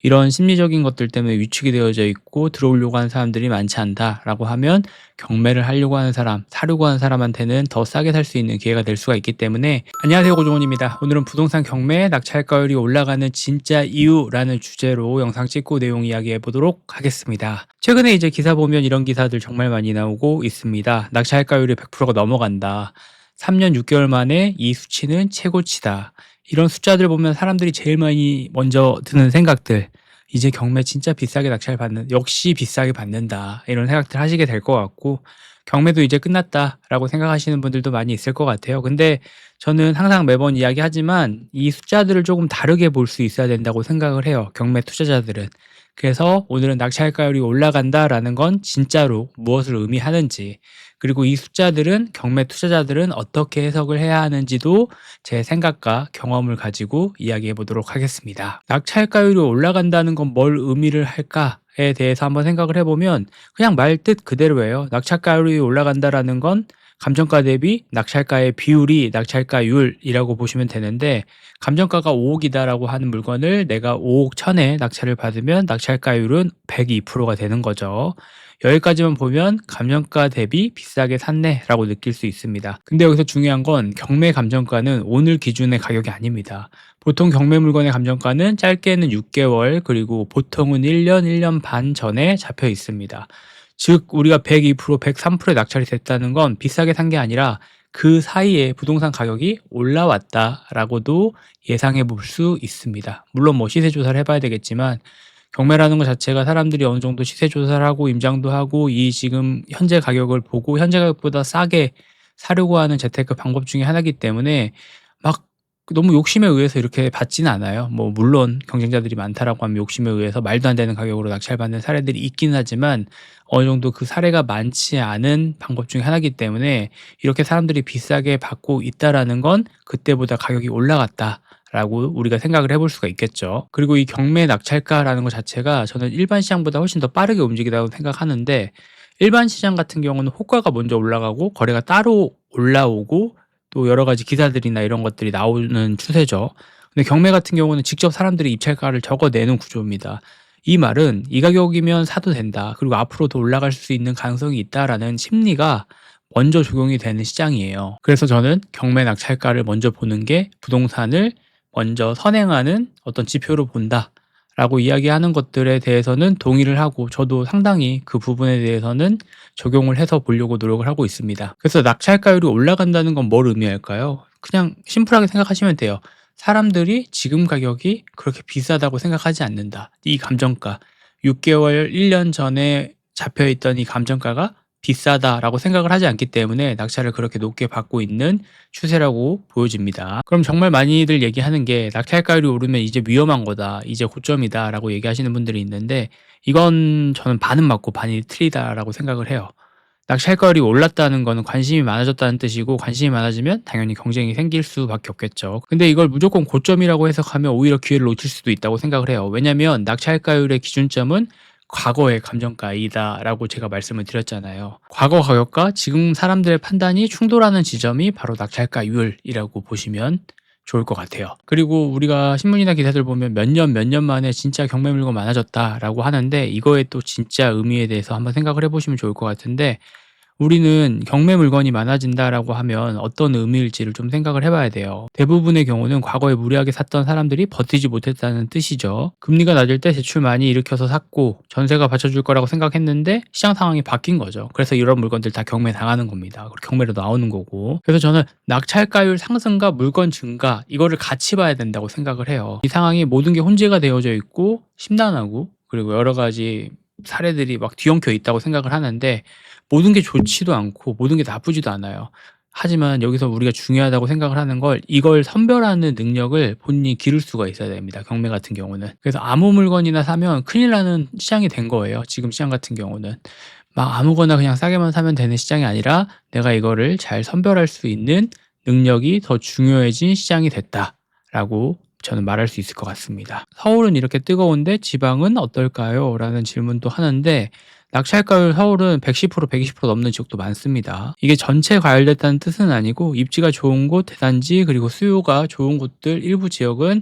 이런 심리적인 것들 때문에 위축이 되어져 있고 들어오려고 하는 사람들이 많지 않다라고 하면 경매를 하려고 하는 사람, 사려고 하는 사람한테는 더 싸게 살 수 있는 기회가 될 수가 있기 때문에. 안녕하세요, 고종원입니다. 오늘은 부동산 경매, 낙찰가율이 올라가는 진짜 이유라는 주제로 영상 찍고 내용 이야기해 보도록 하겠습니다. 최근에 이제 기사 보면 이런 기사들 정말 많이 나오고 있습니다. 낙찰가율이 100%가 넘어간다. 3년 6개월 만에 이 수치는 최고치다. 이런 숫자들 보면 사람들이 제일 많이 먼저 드는 생각들, 이제 경매 진짜 비싸게 역시 비싸게 받는다, 이런 생각들 하시게 될 것 같고, 경매도 이제 끝났다라고 생각하시는 분들도 많이 있을 것 같아요. 근데 저는 항상 매번 이야기하지만 이 숫자들을 조금 다르게 볼 수 있어야 된다고 생각을 해요, 경매 투자자들은. 그래서 오늘은 낙찰가율이 올라간다라는 건 진짜로 무엇을 의미하는지, 그리고 이 숫자들은 경매 투자자들은 어떻게 해석을 해야 하는지도 제 생각과 경험을 가지고 이야기해 보도록 하겠습니다. 낙찰가율이 올라간다는 건 뭘 의미를 할까에 대해서 한번 생각을 해보면 그냥 말 뜻 그대로예요. 낙찰가율이 올라간다라는 건 감정가 대비 낙찰가의 비율이 낙찰가율이라고 보시면 되는데, 감정가가 5억이다라고 하는 물건을 내가 5억 1천에 낙찰을 받으면 낙찰가율은 102%가 되는 거죠. 여기까지만 보면 감정가 대비 비싸게 샀네라고 느낄 수 있습니다. 근데 여기서 중요한 건 경매 감정가는 오늘 기준의 가격이 아닙니다. 보통 경매 물건의 감정가는 짧게는 6개월, 그리고 보통은 1년, 1년 반 전에 잡혀 있습니다. 즉 우리가 102%, 103%의 낙찰이 됐다는 건 비싸게 산 게 아니라 그 사이에 부동산 가격이 올라왔다라고도 예상해 볼 수 있습니다. 물론 뭐 시세 조사를 해봐야 되겠지만, 경매라는 것 자체가 사람들이 어느 정도 시세 조사를 하고 임장도 하고 이 지금 현재 가격을 보고 현재 가격보다 싸게 사려고 하는 재테크 방법 중에 하나이기 때문에 막 너무 욕심에 의해서 이렇게 받지는 않아요. 뭐 물론 경쟁자들이 많다라고 하면 욕심에 의해서 말도 안 되는 가격으로 낙찰받는 사례들이 있긴 하지만, 어느 정도 그 사례가 많지 않은 방법 중에 하나이기 때문에 이렇게 사람들이 비싸게 받고 있다라는 건 그때보다 가격이 올라갔다 라고 우리가 생각을 해볼 수가 있겠죠. 그리고 이 경매 낙찰가라는 것 자체가 저는 일반 시장보다 훨씬 더 빠르게 움직이다고 생각하는데, 일반 시장 같은 경우는 호가가 먼저 올라가고 거래가 따로 올라오고 또 여러 가지 기사들이나 이런 것들이 나오는 추세죠. 근데 경매 같은 경우는 직접 사람들이 입찰가를 적어내는 구조입니다. 이 말은 이 가격이면 사도 된다, 그리고 앞으로 더 올라갈 수 있는 가능성이 있다라는 심리가 먼저 적용이 되는 시장이에요. 그래서 저는 경매 낙찰가를 먼저 보는 게 부동산을 먼저 선행하는 어떤 지표로 본다라고 이야기하는 것들에 대해서는 동의를 하고, 저도 상당히 그 부분에 대해서는 적용을 해서 보려고 노력을 하고 있습니다. 그래서 낙찰가율이 올라간다는 건 뭘 의미할까요? 그냥 심플하게 생각하시면 돼요. 사람들이 지금 가격이 그렇게 비싸다고 생각하지 않는다. 이 감정가, 6개월, 1년 전에 잡혀있던 이 감정가가 비싸다라고 생각을 하지 않기 때문에 낙찰을 그렇게 높게 받고 있는 추세라고 보여집니다. 그럼 정말 많이들 얘기하는 게 낙찰가율이 오르면 이제 위험한 거다, 이제 고점이다 라고 얘기하시는 분들이 있는데, 이건 저는 반은 맞고 반이 틀리다라고 생각을 해요. 낙찰가율이 올랐다는 거는 관심이 많아졌다는 뜻이고, 관심이 많아지면 당연히 경쟁이 생길 수밖에 없겠죠. 근데 이걸 무조건 고점이라고 해석하면 오히려 기회를 놓칠 수도 있다고 생각을 해요. 왜냐하면 낙찰가율의 기준점은 과거의 감정가이다라고 제가 말씀을 드렸잖아요. 과거 가격과 지금 사람들의 판단이 충돌하는 지점이 바로 낙찰가율이라고 보시면 좋을 것 같아요. 그리고 우리가 신문이나 기사들 보면 몇 년 만에 진짜 경매 물건 많아졌다라고 하는데, 이거의 또 진짜 의미에 대해서 한번 생각을 해보시면 좋을 것 같은데, 우리는 경매 물건이 많아진다라고 하면 어떤 의미일지를 좀 생각을 해봐야 돼요. 대부분의 경우는 과거에 무리하게 샀던 사람들이 버티지 못했다는 뜻이죠. 금리가 낮을 때 대출 많이 일으켜서 샀고 전세가 받쳐줄 거라고 생각했는데 시장 상황이 바뀐 거죠. 그래서 이런 물건들 다 경매 당하는 겁니다. 그리고 경매로 나오는 거고. 그래서 저는 낙찰가율 상승과 물건 증가, 이거를 같이 봐야 된다고 생각을 해요. 이 상황이 모든 게 혼재가 되어져 있고 심란하고, 그리고 여러 가지 사례들이 막 뒤엉켜 있다고 생각을 하는데, 모든 게 좋지도 않고 모든 게 나쁘지도 않아요. 하지만 여기서 우리가 중요하다고 생각을 하는 걸, 이걸 선별하는 능력을 본인이 기를 수가 있어야 됩니다, 경매 같은 경우는. 그래서 아무 물건이나 사면 큰일 나는 시장이 된 거예요. 지금 시장 같은 경우는 막 아무거나 그냥 싸게만 사면 되는 시장이 아니라, 내가 이거를 잘 선별할 수 있는 능력이 더 중요해진 시장이 됐다라고 저는 말할 수 있을 것 같습니다. 서울은 이렇게 뜨거운데 지방은 어떨까요? 라는 질문도 하는데, 낙찰가율 서울은 110%, 120% 넘는 지역도 많습니다. 이게 전체 과열됐다는 뜻은 아니고, 입지가 좋은 곳, 대단지, 그리고 수요가 좋은 곳들 일부 지역은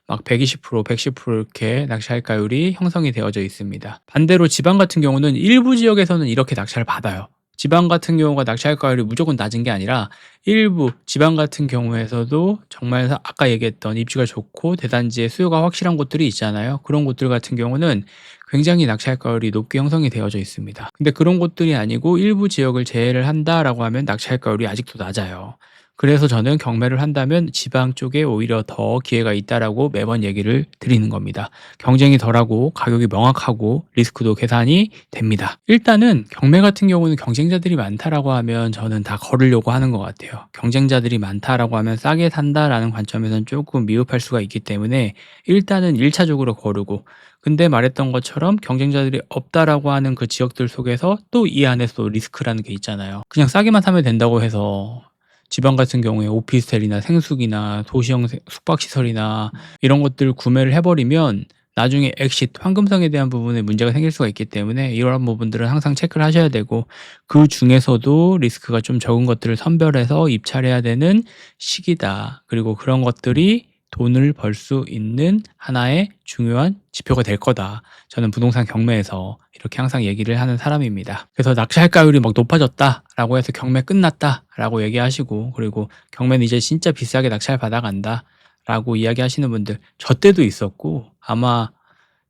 막 120%, 110% 이렇게 낙찰가율이 형성이 되어져 있습니다. 반대로 지방 같은 경우는 일부 지역에서는 이렇게 낙찰을 받아요. 지방 같은 경우가 낙찰가율이 무조건 낮은 게 아니라 일부 지방 같은 경우에서도 정말 아까 얘기했던 입지가 좋고 대단지의 수요가 확실한 곳들이 있잖아요. 그런 곳들 같은 경우는 굉장히 낙찰가율이 높게 형성이 되어져 있습니다. 근데 그런 곳들이 아니고 일부 지역을 제외를 한다라고 하면 낙찰가율이 아직도 낮아요. 그래서 저는 경매를 한다면 지방 쪽에 오히려 더 기회가 있다라고 매번 얘기를 드리는 겁니다. 경쟁이 덜하고 가격이 명확하고 리스크도 계산이 됩니다. 일단은 경매 같은 경우는 경쟁자들이 많다라고 하면 저는 다 거르려고 하는 것 같아요. 경쟁자들이 많다라고 하면 싸게 산다라는 관점에서는 조금 미흡할 수가 있기 때문에 일단은 1차적으로 거르고, 근데 말했던 것처럼 경쟁자들이 없다라고 하는 그 지역들 속에서 또 이 안에서 리스크라는 게 있잖아요. 그냥 싸게만 사면 된다고 해서 지방 같은 경우에 오피스텔이나 생숙이나 도시형 숙박시설이나 이런 것들 구매를 해버리면 나중에 엑싯, 황금성에 대한 부분에 문제가 생길 수가 있기 때문에 이런 부분들은 항상 체크를 하셔야 되고, 그 중에서도 리스크가 좀 적은 것들을 선별해서 입찰해야 되는 시기다. 그리고 그런 것들이 돈을 벌 수 있는 하나의 중요한 지표가 될 거다. 저는 부동산 경매에서 이렇게 항상 얘기를 하는 사람입니다. 그래서 낙찰가율이 막 높아졌다라고 해서 경매 끝났다라고 얘기하시고, 그리고 경매는 이제 진짜 비싸게 낙찰 받아간다라고 이야기하시는 분들 저 때도 있었고 아마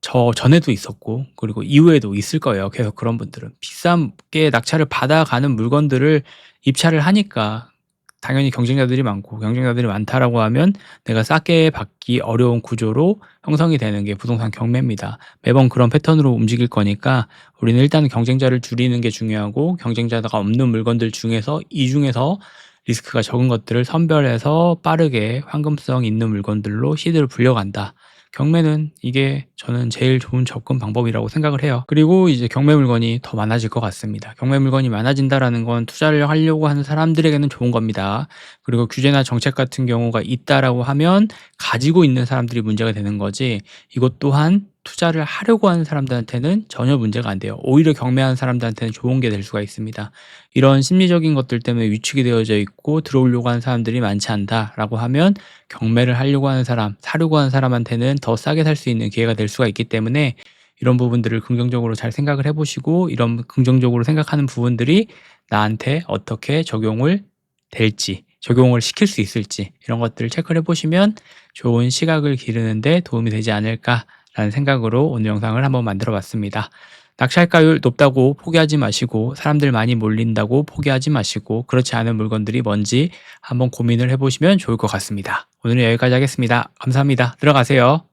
저 전에도 있었고 그리고 이후에도 있을 거예요. 계속 그런 분들은 비싸게 낙찰을 받아가는 물건들을 입찰을 하니까 당연히 경쟁자들이 많고, 경쟁자들이 많다라고 하면 내가 싸게 받기 어려운 구조로 형성이 되는 게 부동산 경매입니다. 매번 그런 패턴으로 움직일 거니까 우리는 일단 경쟁자를 줄이는 게 중요하고, 경쟁자가 없는 물건들 중에서 이 중에서 리스크가 적은 것들을 선별해서 빠르게 황금성 있는 물건들로 시드를 불려간다. 경매는 이게 저는 제일 좋은 접근 방법이라고 생각을 해요. 그리고 이제 경매 물건이 더 많아질 것 같습니다. 경매 물건이 많아진다라는 건 투자를 하려고 하는 사람들에게는 좋은 겁니다. 그리고 규제나 정책 같은 경우가 있다라고 하면 가지고 있는 사람들이 문제가 되는 거지, 이것 또한 투자를 하려고 하는 사람들한테는 전혀 문제가 안 돼요. 오히려 경매하는 사람들한테는 좋은 게 될 수가 있습니다. 이런 심리적인 것들 때문에 위축이 되어져 있고 들어오려고 하는 사람들이 많지 않다라고 하면 경매를 하려고 하는 사람, 사려고 하는 사람한테는 더 싸게 살 수 있는 기회가 될 수가 있기 때문에 이런 부분들을 긍정적으로 잘 생각을 해보시고, 이런 긍정적으로 생각하는 부분들이 나한테 어떻게 적용을 될지, 적용을 시킬 수 있을지 이런 것들을 체크를 해보시면 좋은 시각을 기르는데 도움이 되지 않을까라는 생각으로 오늘 영상을 한번 만들어 봤습니다. 낙찰가율 높다고 포기하지 마시고, 사람들 많이 몰린다고 포기하지 마시고, 그렇지 않은 물건들이 뭔지 한번 고민을 해보시면 좋을 것 같습니다. 오늘은 여기까지 하겠습니다. 감사합니다. 들어가세요.